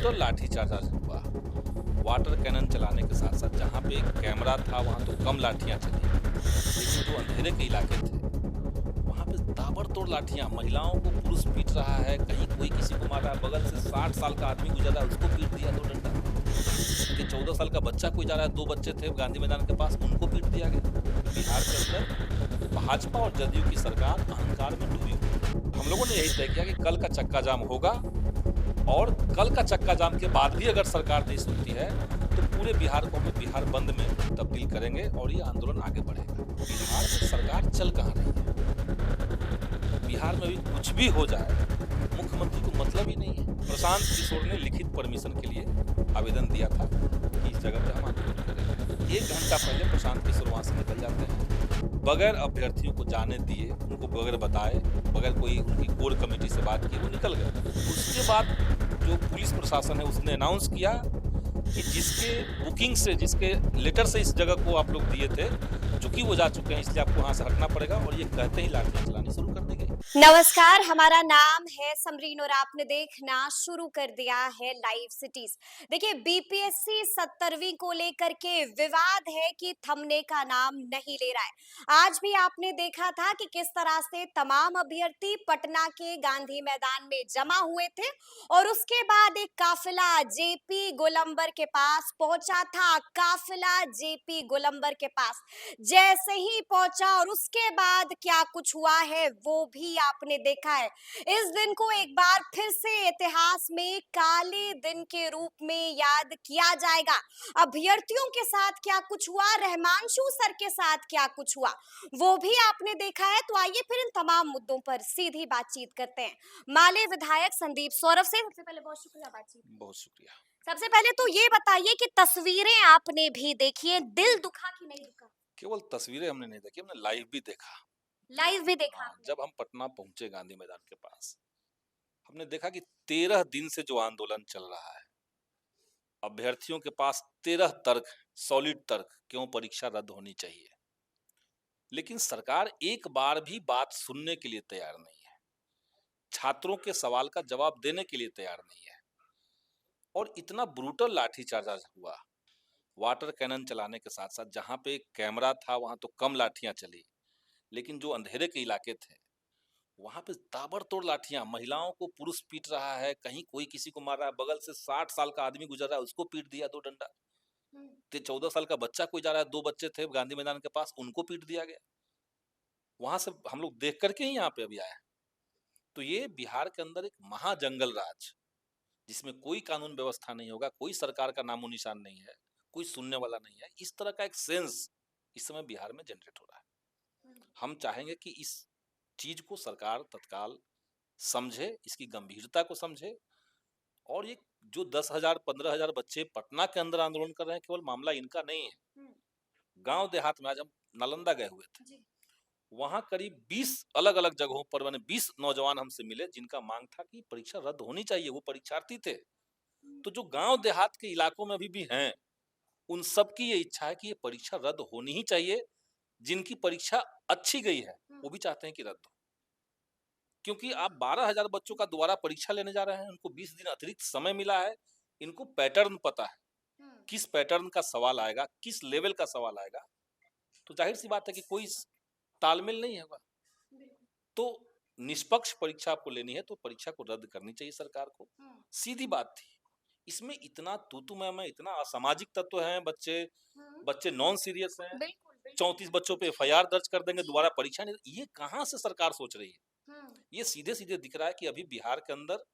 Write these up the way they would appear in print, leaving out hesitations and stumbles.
Brutal lathi charge आज हुआ। Water cannon चलाने के साथ साथ जहाँ पे एक कैमरा था वहाँ तो कम लाठियाँ चली, लेकिन जो अंधेरे के इलाके थे वहाँ पे ताबड़तोड़ लाठियाँ, महिलाओं को पुरुष पीट रहा है, कहीं कोई किसी को मार रहा है, बगल से 60 साल का आदमी गुजर रहा है उसको पीट दिया 2 डंडा, ये 14 साल का बच्चा कोई जा रहा है, 2 बच्चे थे गांधी मैदान के पास उनको पीट दिया गया। बिहार के अंदर भाजपा और जदयू की सरकार अहंकार में डूबी हुई। हम लोगों ने यही तय किया कि कल का चक्का जाम होगा और कल का चक्का जाम के बाद भी अगर सरकार नहीं सुनती है तो पूरे बिहार को हम बिहार बंद में तब्दील करेंगे और ये आंदोलन आगे बढ़ेगा। बिहार में सरकार चल कहाँ रही है? बिहार में भी कुछ भी हो जाए मुख्यमंत्री को मतलब ही नहीं है। प्रशांत किशोर ने लिखित परमिशन के लिए आवेदन दिया था कि इस जगह पे हम आंदोलन करेंगे। 1 घंटा पहले प्रशांत किशोर वहां से निकल जाते हैं, बगैर अभ्यर्थियों को जाने दिए, उनको बगैर बताए, बगैर कोई उनकी कोर कमेटी से बात की वो निकल गए। उसके बाद जो पुलिस प्रशासन है उसने अनाउंस किया कि जिसके बुकिंग से, जिसके लेटर से इस जगह को आप लोग दिए थे, चूंकि वो जा चुके हैं इसलिए आपको वहां से हटना पड़ेगा, और ये कहते ही लाठियां चलानी शुरू कर दी गई। नमस्कार, हमारा नाम है समरीन और आपने देखना शुरू कर दिया है लाइव सिटीज। देखिए, बीपीएससी 70वीं को लेकर के विवाद है कि थमने का नाम नहीं ले रहा है। आज भी आपने देखा था कि किस तरह से तमाम अभ्यर्थी पटना के गांधी मैदान में जमा हुए थे और उसके बाद एक काफिला जेपी गोलंबर के पास पहुंचा था। काफिला जेपी गोलंबर के पास जैसे ही पहुंचा और उसके बाद क्या कुछ हुआ है वो भी आपने देखा है। इस दिन को एक बार फिर से इतिहास में काले दिन के रूप में याद किया जाएगा। अभ्यर्थियों के साथ क्या कुछ हुआ, रहमानशु सर के साथ क्या कुछ हुआ, वो भी आपने देखा है। तो आइए फिर इन तमाम मुद्दों पर सीधी बातचीत करते हैं माले विधायक संदीप सौरभ से। सबसे पहले बहुत शुक्रिया बातचीत। बहुत शुक्रिया। सबसे पहले तो ये बताइए कि तस्वीरें आपने भी देखी है, दिल दुखा कि नहीं दुखा? केवल तस्वीरें हमने नहीं देखी, हमने लाइव भी देखा। लाइव भी देखा हाँ, आपने? जब हम पटना पहुंचे गांधी मैदान के पास, हमने देखा कि 13 दिन से जो आंदोलन चल रहा है, अभ्यर्थियों के पास 13 तर्क, सॉलिड तर्क क्यों परीक्षा रद्द होनी चाहिए, लेकिन सरकार एक बार भी बात सुनने के लिए तैयार नहीं है, छात्रों के सवाल का जवाब देने के लिए तैयार नहीं है। और इतना ब्रूटल लाठीचार्ज आज हुआ। वाटर कैनन चलाने के साथ साथ जहां पे एक कैमरा था वहां तो कम लाठियां चली, लेकिन जो अंधेरे के इलाके थे वहां पे ताबड़तोड़ लाठियां, महिलाओं को पुरुष पीट रहा है, कहीं कोई किसी को मार रहा है, बगल से 60 साल का आदमी गुजर रहा है उसको पीट दिया 2 डंडा, 14 साल का बच्चा कोई जा रहा है, 2 बच्चे थे गांधी मैदान के पास उनको पीट दिया गया। वहां से हम लोग देख करके ही यहाँ पे अभी आए। तो ये बिहार के अंदर एक महाजंगल राज, जिसमें कोई कानून व्यवस्था नहीं होगा, कोई सरकार का नामो निशान नहीं है, कोई सुनने वाला नहीं है, इस तरह का एक सेंस इस समय बिहार में जनरेट हो रहा है। हम चाहेंगे कि इस चीज को सरकार तत्काल समझे, इसकी गंभीरता को समझे, और ये जो 10,000 15,000 बच्चे पटना के अंदर आंदोलन कर रहे हैं, केवल मामला इनका नहीं है। गांव देहात में आज हम नालंदा गए हुए थे, वहां करीब 20 अलग अलग जगहों पर मैंने 20 नौजवान हमसे मिले जिनका मांग था कि परीक्षा रद्द होनी चाहिए, वो परीक्षार्थी थे। तो जो गांव देहात के इलाकों में अभी भी हैं, उन सब की ये इच्छा है कि ये परीक्षा रद्द होनी ही चाहिए। जिनकी परीक्षा अच्छी गई है वो भी चाहते हैं कि रद्द हो, क्योंकि आप 12,000 बच्चों का दोबारा परीक्षा लेने जा रहे हैं, उनको 20 दिन अतिरिक्त समय मिला है, इनको पैटर्न पता है, किस पैटर्न का सवाल आएगा, किस लेवल का सवाल आएगा, तो जाहिर सी बात है कि कोई तालमेल नहीं होगा। तो निष्पक्ष परीक्षा आपको लेनी है तो परीक्षा को रद्द करनी चाहिए सरकार को, सीधी बात थी। इसमें इतना तूतू मैं इतना असामाजिक तत्व हैं, बच्चे नॉन सीरियस हैं, 34 बच्चों पे एफआईआर दर्ज कर देंगे, दोबारा परीक्षा नहीं, ये कहां से सरकार सोच रही है? ये सीधे सीधे दिख रहा है कि अभी बिहार के अंदर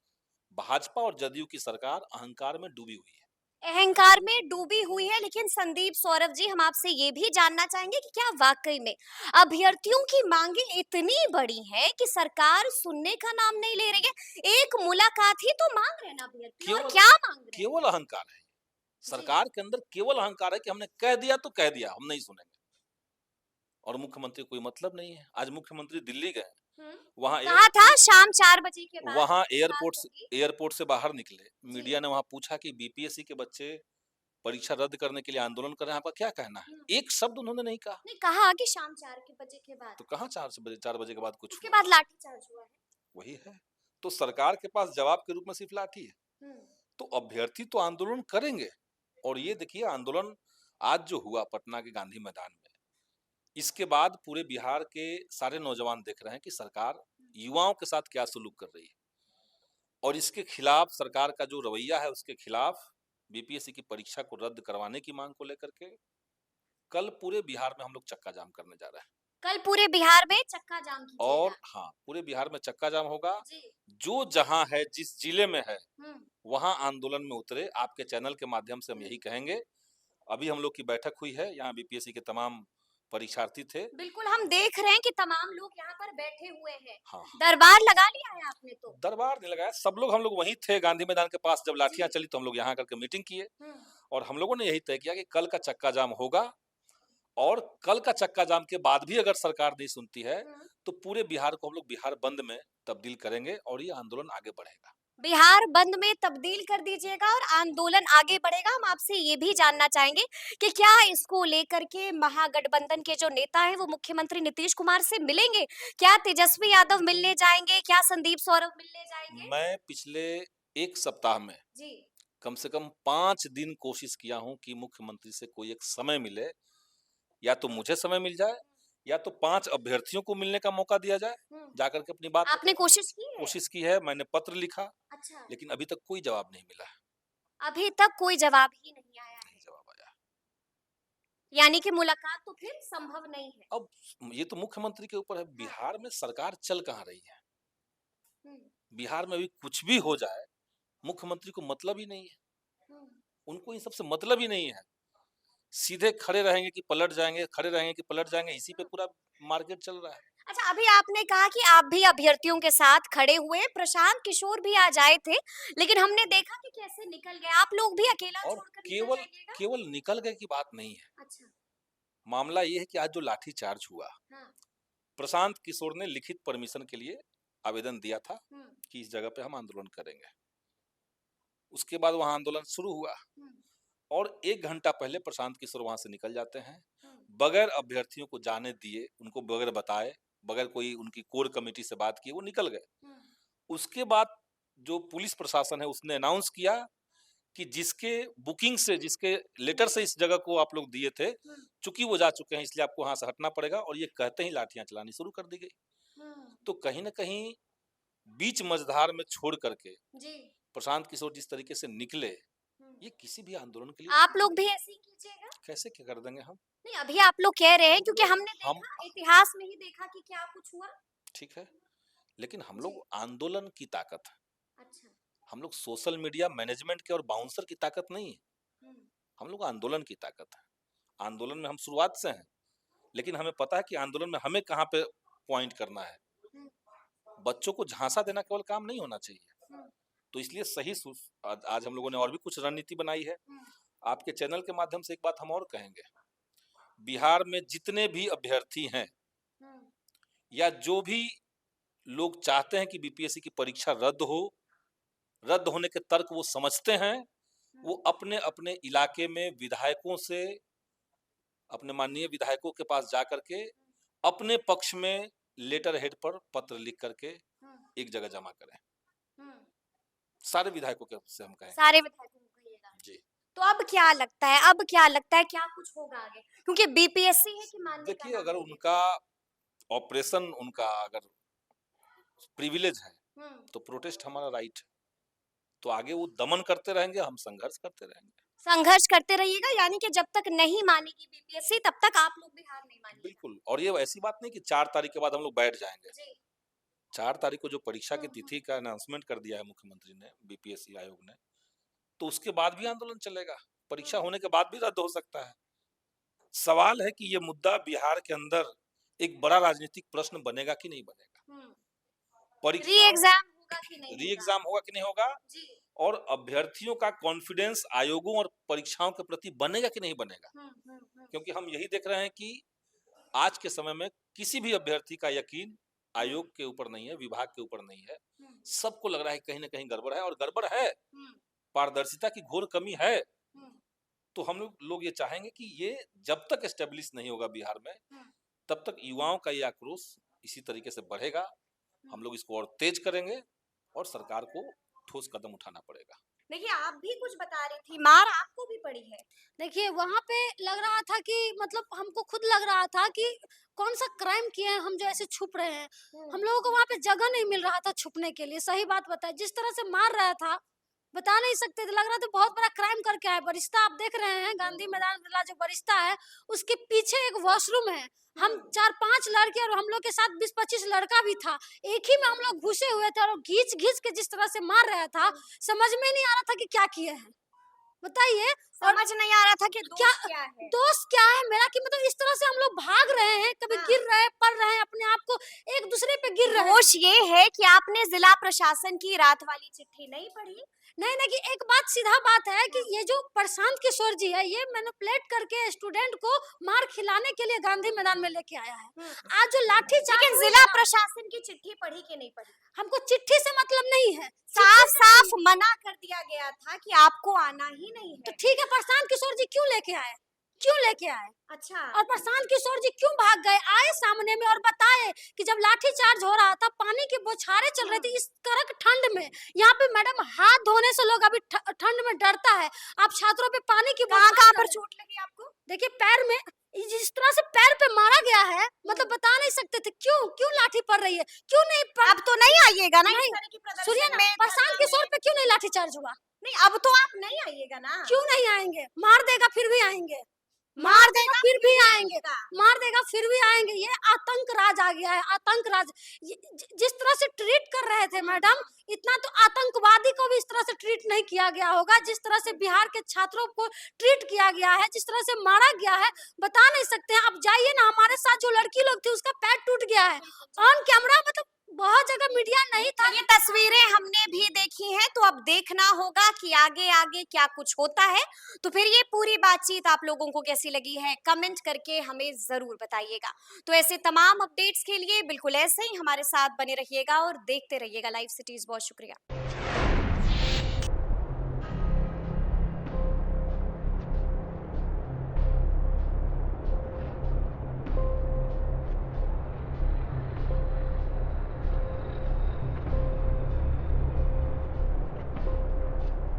भाजपा और जदयू की सरकार अहंकार में डूबी हुई है। अहंकार में डूबी हुई है। लेकिन संदीप सौरभ जी, हम आपसे ये भी जानना चाहेंगे कि क्या वाकई में अभ्यर्थियों की मांगे इतनी बड़ी हैं कि सरकार सुनने का नाम नहीं ले रही है? एक मुलाकात ही तो मांग रहे हैं ना अभ्यर्थी, और केवल क्या मांग रहे हैं? केवल अहंकार है सरकार के अंदर, केवल अहंकार है कि हमने कह दिया तो कह दिया, हम नहीं सुनेंगे। और मुख्यमंत्री कोई मतलब नहीं है। आज मुख्यमंत्री दिल्ली गए, वहां कहा था शाम 4 बजे के बाद वहां बात होगी। एयरपोर्ट से बाहर निकले, मीडिया ने वहां पूछा कि बीपीएससी के बच्चे परीक्षा रद्द करने के लिए आंदोलन कर रहे हैं, आपका क्या कहना है? एक शब्द उन्होंने नहीं कहा। नहीं कहा कि शाम 4 के बजे के बाद, तो कहाँ 4 बजे के बाद कुछ उसके हुआ? बाद लाठीचार्ज हुआ है। वही है। तो सरकार के पास जवाब के रूप में सिर्फ लाठी है। तो अभ्यर्थी तो आंदोलन करेंगे। और ये देखिए आंदोलन आज जो हुआ पटना के गांधी मैदान में, इसके बाद पूरे बिहार के सारे नौजवान देख रहे हैं कि सरकार युवाओं के साथ क्या सलूक कर रही है, और इसके खिलाफ सरकार का जो रवैया है उसके खिलाफ बीपीएससी की परीक्षा को रद्द करवाने की मांग को लेकर के कल पूरे बिहार में हम लोग चक्का जाम करने जा रहे हैं। कल पूरे बिहार में चक्का जाम कीजिएगा। और हाँ, पूरे बिहार में चक्का जाम होगा। जी। जो जहां है, जिस जिले में है, हम्म। वहां आंदोलन में उतरे। आपके चैनल के माध्यम से हम यही कहेंगे। अभी हम लोग की बैठक हुई है, यहाँ बीपीएससी के तमाम परीक्षार्थी थे। बिल्कुल, हम देख रहे हैं कि तमाम लोग यहाँ पर बैठे हुए हैं। हाँ, दरबार लगा लिया है आपने तो। दरबार नहीं लगाया, सब लोग हम लोग वहीं थे गांधी मैदान के पास। जब लाठियां जी। चली तो हम लोग यहाँ करके मीटिंग किए, हम्म। और हम लोगों ने यही तय किया कि कल का चक्का जाम होगा। और कल का चक्का जाम के बाद भी अगर सरकार नहीं सुनती है तो पूरे बिहार को हम लोग बिहार बंद में तब्दील करेंगे, और ये आंदोलन आगे बढ़ेगा। बिहार बंद में तब्दील कर दीजिएगा और आंदोलन आगे बढ़ेगा। हम आपसे ये भी जानना चाहेंगे कि क्या इसको लेकर के महागठबंधन के जो नेता हैं वो मुख्यमंत्री नीतीश कुमार से मिलेंगे? क्या तेजस्वी यादव मिलने जाएंगे? क्या संदीप सौरभ मिलने जाएंगे? मैं पिछले एक सप्ताह में जी। कम से कम 5 दिन कोशिश किया हूं कि मुख्यमंत्री से कोई एक समय मिले, या तो मुझे समय मिल जाए या तो 5 अभ्यर्थियों को मिलने का मौका दिया जाए, जाकर के अपनी बात आपने रखें। कोशिश की है? कोशिश की है, मैंने पत्र लिखा, अच्छा। लेकिन अभी तक कोई जवाब नहीं मिला है। अभी तक कोई जवाब ही नहीं आया है। नहीं जवाब आया। यानी कि मुलाकात तो फिर संभव नहीं है। अब ये तो मुख्यमंत्री के ऊपर है। बिहार में सरकार चल कहाँ रही है? हम्म। बिहार में अभी कुछ भी हो जाए, मुख्यमंत्री को मतलब ही नहीं है। हम्म। उनको इन सबसे मतलब ही नहीं है। सीधे खड़े रहेंगे कि पलट जाएंगे, खड़े रहेंगे कि पलट जाएंगे, इसी पे पूरा मार्केट चल रहा है। अच्छा, अभी आपने कहा कि आप भी अभ्यर्थियों के साथ खड़े हुए, प्रशांत किशोर भी आ जाए थे, लेकिन हमने देखा कि कैसे निकल गए। आप लोग भी अकेला और छोड़कर निकल केवल जाइएगा? केवल निकल गए की बात नहीं है। अच्छा। मामला ये है कि आज जो लाठीचार्ज हुआ, हाँ। प्रशांत किशोर ने लिखित परमिशन के लिए आवेदन दिया था हम्म। कि इस जगह पे हम आंदोलन करेंगे। उसके बाद वहां आंदोलन शुरू हुआ, हम्म। और 1 घंटा पहले प्रशांत किशोर वहां से निकल जाते हैं, हम्म। बगैर अभ्यर्थियों को जाने दिए, उनको बगैर बताए, बगैर कोई उनकी कोर कमेटी से बात किए वो निकल गए। हम्म। उसके बाद जो पुलिस प्रशासन है उसने अनाउंस किया कि जिसके बुकिंग से, जिसके लेटर से इस जगह को आप लोग दिए थे, हम्म। चूंकि वो जा चुके हैं इसलिए आपको वहां से हटना पड़ेगा। और ये कहते ही लाठियां चलानी शुरू कर दी गई। हम्म। तो कहीं ना कहीं बीच मझधार में छोड़ करके जी। प्रशांत किशोर जिस तरीके से निकले, हम्म। ये किसी भी आंदोलन के लिए आप लोग भी ऐसे ही कीजिएगा? कैसे क्या कर देंगे हम? नहीं, अभी आप लोग कह रहे हैं क्योंकि हमने हम देखा, इतिहास में ही देखा कि क्या कुछ हुआ। ठीक है, लेकिन हम जी। लोग आंदोलन की ताकत है। अच्छा। हम लोग सोशल मीडिया मैनेजमेंट के और बाउंसर की ताकत नहीं है। हम्म। हम लोग आंदोलन की ताकत है। आंदोलन में हम शुरुआत से हैं, लेकिन हमें पता है कि आंदोलन में हमें कहाँ पे पॉइंट करना है। हम्म। बच्चों को झांसा देना केवल काम नहीं होना चाहिए। हम्म। तो इसलिए आज हम लोगों ने और भी कुछ रणनीति बनाई है। हम्म। आपके चैनल के माध्यम से एक बात हम और कहेंगे। बिहार में जितने भी अभ्यर्थी हैं, हम्म। या जो भी लोग चाहते हैं कि बीपीएससी की परीक्षा रद्द हो, रद्द होने के तर्क वो समझते हैं, वो अपने अपने इलाके में विधायकों से, अपने माननीय विधायकों के पास जा करके अपने पक्ष में लेटर हेड पर पत्र लिख करके एक जगह जमा करें। सारे विधायकों के से हम कहें। सारे विधायकों को कहिएगा। जी। तो अब क्या लगता है, अब क्या लगता है, क्या कुछ होगा आगे? क्योंकि बीपीएससी है कि मानने का देखिए, नाम अगर नहीं उनका ऑपरेशन, उनका अगर प्रिविलेज है, लेता। तो प्रोटेस्ट हमारा राइट है। तो आगे वो दमन करते रहेंगे, हम संघर्ष करते रहेंगे। संघर्ष करते रहिएगा, यानी कि जब तक नहीं मानेगी बीपीएससी तब तक आप लोग भी हार नहीं मानिएगा। बिल्कुल। और ये ऐसी बात नहीं कि 4 तारीख के बाद हम लोग बैठ जाएंगे। जी। 4 तारीख को जो परीक्षा की तिथि का अनाउंसमेंट कर दिया है मुख्यमंत्री ने, बीपीएससी आयोग ने, तो उसके बाद भी आंदोलन चलेगा। परीक्षा होने के बाद भी रद्द हो सकता है। सवाल है कि ये मुद्दा बिहार के अंदर एक बड़ा राजनीतिक प्रश्न बनेगा कि नहीं बनेगा। री एग्जाम होगा कि नहीं री होगा? एग्जाम होगा कि नहीं होगा, जी। और अभ्यर्थियों का कॉन्फिडेंस आयोगों और परीक्षाओं के प्रति बनेगा कि नहीं बनेगा। क्योंकि हम यही देख रहे हैं कि आज के समय में किसी भी अभ्यर्थी का यकीन आयोग के ऊपर नहीं है, विभाग के ऊपर नहीं है। सबको लग रहा है कहीं ना कहीं गड़बड़ है, और गड़बड़ है, पारदर्शिता की घोर कमी है। तो हम लोग ये चाहेंगे कि ये जब तक एस्टेब्लिश नहीं होगा बिहार में, तब तक युवाओं का ये आक्रोश इसी तरीके से बढ़ेगा। हम लोग इसको और तेज करेंगे, और सरकार को ठोस कदम उठाना पड़ेगा। देखिए आप भी कुछ बता रही थी, मार आपको भी पड़ी है। देखिए, वहाँ पे लग रहा था कि मतलब हमको खुद लग रहा था कि कौन-सा क्राइम किए हैं हम जो ऐसे छुप रहे हैं। हम लोगों को वहाँ पे जगह नहीं मिल रहा था छुपने के लिए, सही बात बताएँ। जिस तरह से मार रहा था, बता नहीं सकते थे, लग रहा था बहुत बड़ा क्राइम करके आए हैं। बरिस्ता आप देख रहे हैं, गांधी मैदान वाला जो बरिस्ता है, उसके पीछे एक वॉशरूम है। हम 4-5 लड़के और हम लोग के साथ 20-25 लड़का भी था। एक ही में हम लोग घुसे हुए थे और वो घींच-घींच के जिस तरह से मार रहा था, समझ में नहीं आ रहा था कि क्या किए हैं। बताइए। और समझ नहीं आ रहा था कि क्या दोष क्या है। दोष क्या है मेरा कि मतलब इस तरह से हम लोग भाग रहे हैं, कभी हाँ। गिर रहे हैं, पड़ रहे हैं, अपने आप को एक दूसरे पे गिर रहे हैं। दोष ये है कि आपने जिला प्रशासन की रात वाली चिट्ठी नहीं पढ़ी। नहीं नहीं, कि एक बात सीधा बात है कि ये जो प्रशांत किशोर जी है, ये मैनिपुलेट करके स्टूडेंट को मार खिलाने के लिए गांधी मैदान में लेके आया है। आज जो लाठी लेकिन जिला प्रशासन की चिट्ठी पढ़ी कि नहीं पढ़ी? हमको चिट्ठी से मतलब नहीं है। साफ साफ मना कर दिया गया था कि आपको आना ही नहीं तो है। ठीक है, प्रशांत किशोर जी क्यों लेके आए? क्यों लेके आए? अच्छा। और प्रशांत किशोर जी क्यों भाग गए? आए सामने में और बताए कि जब लाठी चार्ज हो रहा था, पानी की बौछारें चल रही थी इस कड़क ठंड में, यहाँ पे मैडम हाथ धोने से लोग अभी ठंड में डरता है, आप छात्रों पे पानी की कहाँ बौछार कहाँ कर पर रहे हैं। चोट लगी आपको? देखिए पैर में, जिस तरह से पैर पे मारा गया है, मतलब बता नहीं सकते थे क्यों क्यों लाठी पड़ रही है, क्यों नहीं अब तो नहीं आइएगा ना इस नहीं, तरह की सुनिए प्रदर्शन ना, में, प्रशांत धरना किशोर में? पे क्यों नहीं लाठी चार्ज हुआ? नहीं, अब तो आप नहीं आइएगा ना। क्यों नहीं आएंगे? मार देगा फिर भी आएंगे, मार देगा फिर भी आएंगे, आइएगा। मार देगा फिर भी आएंगे। ये आतंक राज आ गया है, आतंक राज। जिस तरह से ट्रीट कर रहे थे मैडम, इतना तो आतंकवादी को भी इस तरह से ट्रीट नहीं किया गया होगा जिस तरह से बिहार के छात्रों को ट्रीट किया गया है, जिस तरह से मारा गया है, बता नहीं सकते हैं। आप जाइए ना, हमारे साथ जो लड़की लोग थी उसका पैर टूट गया है ऑन कैमरा, मतलब बहुत जगह मीडिया नहीं था। ये तस्वीरें हमने भी देखी हैं, तो अब देखना होगा कि आगे आगे क्या कुछ होता है। तो फिर ये पूरी बातचीत आप लोगों को कैसी लगी है, कमेंट करके हमें जरूर बताइएगा। तो ऐसे तमाम अपडेट्स के लिए बिल्कुल ऐसे ही हमारे साथ बने रहिएगा और देखते रहिएगा लाइव सिटीज। बहुत शुक्रिया।